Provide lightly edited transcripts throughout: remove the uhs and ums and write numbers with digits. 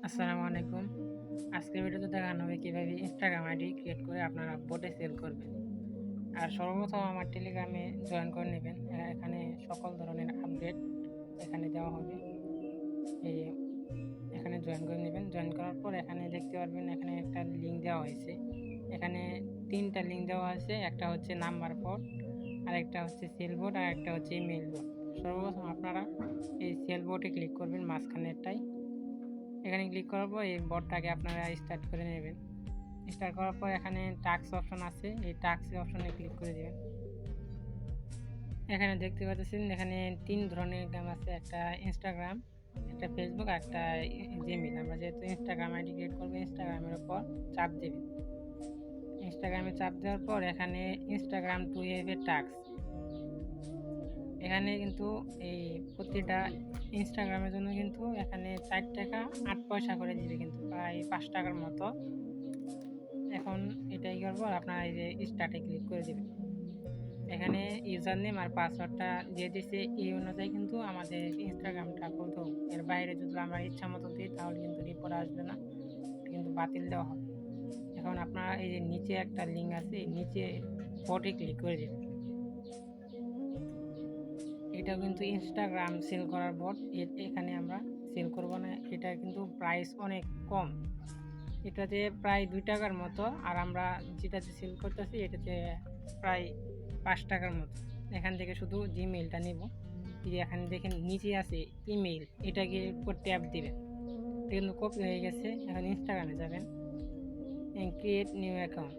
আসসালামু আলাইকুম। আজকের ভিডিওতে দেখানো হবে কিভাবে ইনস্টাগ্রাম আইডি ক্রিয়েট করে আপনারা বোটে সেল করবেন। আর সর্বপ্রথম আমার টেলিগ্রামে জয়েন করে নেবেন। এখানে সকল ধরনের আপডেট এখানে দেওয়া হবে। এই এখানে জয়েন করে নেবেন। জয়েন করার পর এখানে দেখতে পারবেন এখানে একটা লিঙ্ক দেওয়া হয়েছে। এখানে ৩ টা লিঙ্ক দেওয়া আছে। একটা হচ্ছে নাম্বার বোট, আরেকটা হচ্ছে সেল বোট, আরেকটা হচ্ছে ইমেইল বোট। সর্বপ্রথম আপনারা এই সেল বোটে ক্লিক করবেন মাঝখানেরটায়। এখানে ক্লিক করার পর এই বটটাকে আপনারা স্টার্ট করে নেবেন। স্টার্ট করার পর এখানে টাস্ক অপশন আছে, এই টাস্ক অপশনে ক্লিক করে দেবেন। এখানে দেখতে পাচ্ছেন এখানে ৩ ধরনের গেম আছে, একটা ইনস্টাগ্রাম, একটা ফেসবুক, আর একটা জিমেইল। আমরা যেহেতু ইনস্টাগ্রাম আইডি ক্রিয়েট করবো, ইনস্টাগ্রামের উপর চাপ দেবেন। ইনস্টাগ্রামে চাপ দেওয়ার পর এখানে ইনস্টাগ্রাম টু এর টাস্ক, এখানে কিন্তু এই প্রতিটা ইনস্টাগ্রামের জন্য কিন্তু এখানে ৪ টাকা ৮ পয়সা করে দিবে, কিন্তু প্রায় ৫ টাকার মতো। এখন এটাই করবো, আর আপনারা এই যে স্টার্টে ক্লিক করে দেবেন। এখানে ইউজার নেম আর পাসওয়ার্ডটা দিয়ে দিচ্ছে, এই অনুযায়ী কিন্তু আমাদের ইনস্টাগ্রামটা খুলতে হবে। এর বাইরে যদি আমরা ইচ্ছা মতো দিই তাহলে কিন্তু রিপোর্ট আসবে না, কিন্তু বাতিল দেওয়া হবে। এখন আপনারা এই যে নিচে একটা লিঙ্ক আছে, এই নিচে বটে ক্লিক করে দেবেন। এটা কিন্তু ইনস্টাগ্রাম সেল করার বট। এখানে আমরা সেল করব না, এটা কিন্তু প্রাইস অনেক কম। এটাতে প্রায় ২ টাকার মতো, আর আমরা যেটাতে সেল করতেছি এটাতে প্রায় ৫ টাকার মতো। এখান থেকে শুধু জিমেইলটা নিব। এই যে এখানে দেখেন নিচে আছে ইমেইল, এটাকে উপর ট্যাপ দিবেন। এটা কিন্তু কপি হয়ে গেছে। এখন ইনস্টাগ্রামে যাবেন, ক্রিয়েট নিউ অ্যাকাউন্ট,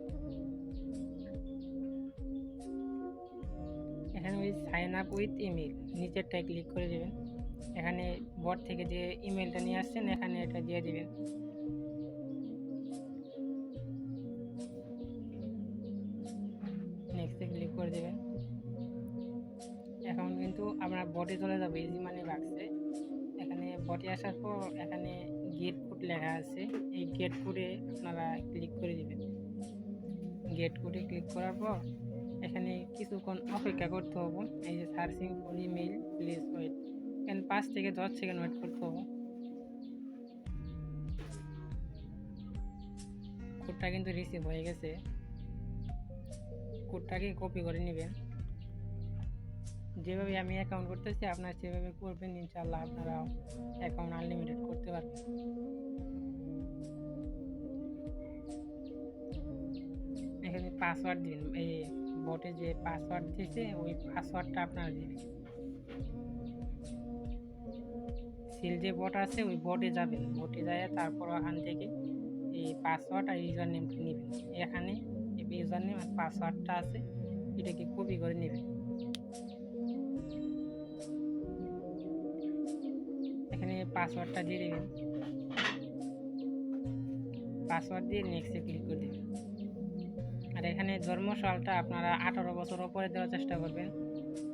এখানে ওই সাইন আপ উইথ ইমেইল নিচেরটায় ক্লিক করে দেবেন। এখানে বট থেকে যে ইমেলটা নিয়ে আসছেন এখানে এটা দিয়ে দিবেন। নেক্সটে ক্লিক করে দেবেন। এখন কিন্তু আমরা বটে চলে যাবো ইজি মানি বাক্সে। এখানে বটে আসার পর এখানে গেট কোড লেখা আছে, এই গেট কোডে আপনারা ক্লিক করে দিবেন। গেট কোডে ক্লিক করার পর এখানে কিছুক্ষণ অপেক্ষা করতে হবে। এই যে searching for email please wait, এখানে ৫ থেকে ১০ সেকেন্ড ওয়েট করতে হবে। কোডটা কিন্তু রিসিভ হয়ে গেছে। কোডটাকে কপি করে নেবেন। যেভাবে আমি অ্যাকাউন্ট করতেছি আপনারা সেভাবে করবেন, ইনশাআল্লাহ আপনারা অ্যাকাউন্ট আনলিমিটেড করতে পারবেন। এখানে পাসওয়ার্ড দিন, এই বটে যে পাসওয়ার্ড দিয়েছে ওই পাসওয়ার্ডটা আপনারা দিবেন। সিল যে বট আছে ওই বটে যাবেন, বটে যায় তারপর ওখান থেকে এই পাসওয়ার্ড আর ইউজার নেমটা নেবেন। এখানে ইউজার নেম আর পাসওয়ার্ডটা আছে, এটাকে কপি করে নেবেন। এখানে পাসওয়ার্ডটা দিয়ে দেবেন। পাসওয়ার্ড দিয়ে নেক্সটে ক্লিক করে দেবেন। আর এখানে জন্মসালটা আপনারা 18 বছর ওপরে দেওয়ার চেষ্টা করবেন,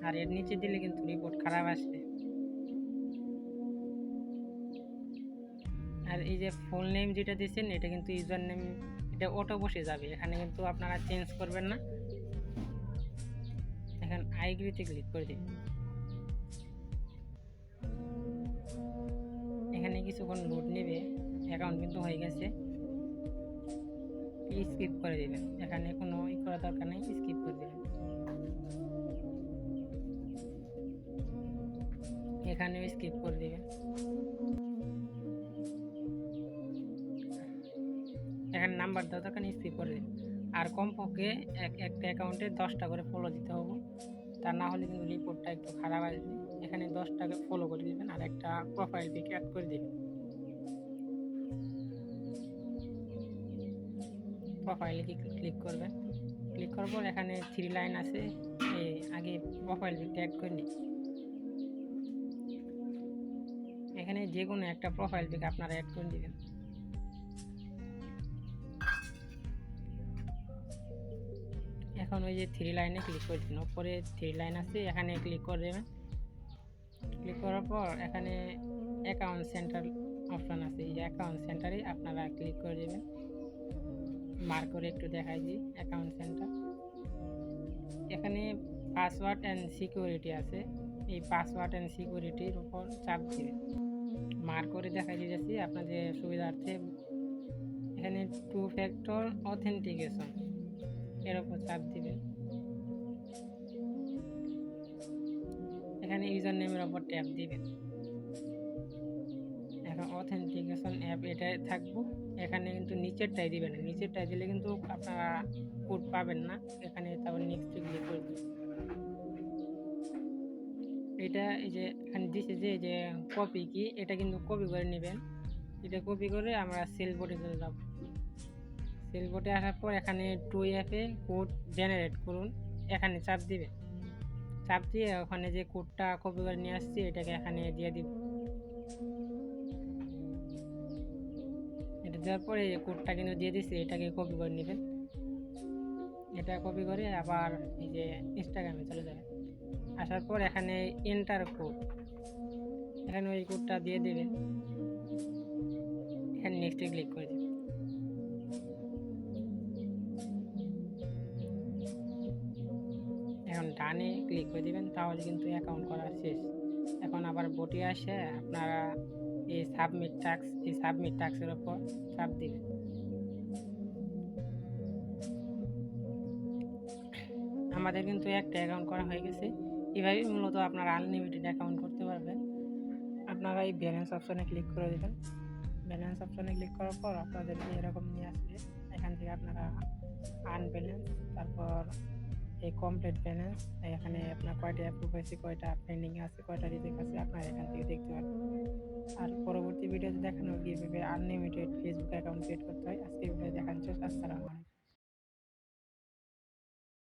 আর এর নিচে দিলে কিন্তু রিপোর্ট খারাপ আসবে। আর এই যে ফুল নেম যেটা দিচ্ছেন এটা কিন্তু ইউজার নেম, এটা অটো বসে যাবে, এখানে কিন্তু আপনারা চেঞ্জ করবেন না। এখন আই এগ্রিতে ক্লিক করে দিন। এখানে কিছুক্ষণ লোড নেবে, অ্যাকাউন্ট কিন্তু হয়ে গেছে। স্কিপ করে দেবেন, এখানে কোনো করার দরকার নেই, স্কিপ করে দেবেন। এখানেও স্কিপ করে দেবেন। এখানে নাম্বার দেওয়া দরকার, স্কিপ করে দেবেন। আর কমপক্ষে একটা অ্যাকাউন্টে 10টা করে ফলো দিতে হবে, তা না হলে কিন্তু রিপোর্টটা একটু খারাপ আসবে। এখানে 10টাকে ফলো করে দেবেন আর একটা প্রোফাইল পিক অ্যাড করে দেবেন। প্রোফাইলে ক্লিক করবেন। ক্লিক করার পর এখানে 3 লাইন আছে, আগে প্রোফাইল পিকটা অ্যাড করে নিন। এখানে যে কোনো একটা প্রোফাইল পিক আপনারা অ্যাড করে দেবেন। এখন ওই যে 3 লাইনে ক্লিক করে দিন, উপরে 3 লাইন আছে এখানে ক্লিক করে দেবেন। ক্লিক করার পর এখানে অ্যাকাউন্ট সেন্টার অপশন আছে, এই অ্যাকাউন্ট সেন্টারে আপনারা ক্লিক করে দেবেন। মার্ক করে একটু দেখাই দিই অ্যাকাউন্ট সেন্টার। এখানে পাসওয়ার্ড অ্যান্ড সিকিউরিটি আছে, এই পাসওয়ার্ড অ্যান্ড সিকিউরিটির উপর চাপ দেবেন। মার্ক করে দেখাই দিয়েছি আপনাদের সুবিধার্থে। এখানে টু ফ্যাক্টর অথেন্টিকেশন এর উপর চাপ দিবেন। এখানে ইউজার নেমের উপর ট্যাপ দিবেন। এখন অথেন্টিকেশন অ্যাপ এটাই থাকবো। এখানে কিন্তু নিচেরটাই দিবেন না, নিচেরটাই দিলে কিন্তু আপনারা কোড পাবেন না। এখানে তারপর নেক্সটে ক্লিক করে দিবেন। এটা এই যে এখানে দিছে যে এই যে কপি কি, এটা কিন্তু কপি করে নেবেন। এটা কপি করে আমরা সেল বোর্ডে চলে যাব। সেল বোর্ডে আসার পর এখানে 2F এ কোড জেনারেট করুন, এখানে চাপ দিবেন। চাপ দিয়ে ওখানে যে কোডটা কপি করে নিয়ে আসছি এটাকে এখানে দিয়ে দিব। এটা দেওয়ার পরে এই কোডটা কিন্তু দিয়ে দিচ্ছি, এটাকে কপি করে নেবেন। এটা কপি করে আবার এই যে ইনস্টাগ্রামে চলে যাবেন। আসার পর এখানে এন্টার কোড, এখানে ওই কোডটা দিয়ে দেবেন। এখানে নেক্সটে ক্লিক করে দেবেন। এখন ডানে ক্লিক করে দেবেন, তাহলে কিন্তু অ্যাকাউন্ট করা শেষ। এখন আবার বটে আসে আপনারা এই সাবমিট টাস্কের উপর চাপ দিবেন। আমাদের কিন্তু একটা অ্যাকাউন্ট করা হয়ে গেছে। এভাবেই মূলত আপনারা আনলিমিটেড অ্যাকাউন্ট করতে পারবেন। আপনারা এই ব্যালেন্স অপশনে ক্লিক করে দেবেন। ব্যালেন্স অপশনে ক্লিক করার পর আপনাদের এরকম নিয়ে আসবে। এখান থেকে আপনারা আনব্যালেন্স, তারপর এই কমপ্লিট ব্যালেন্স, এখানে আপনার কয়টা অ্যাপ্রুভ হয়েছে, কয়টা পেন্ডিং আছে, কয়টা রিজেক্ট আছে আপনারা এখান থেকে দেখতে পারবেন। আর পরবর্তী ভিডিওতে দেখানো কীভাবে আনলিমিটেড ফেসবুক অ্যাকাউন্ট ক্রিয়েট করতে হয় আজকে ভিডিও দেখানো শেষ। আসসালামু আলাইকুম।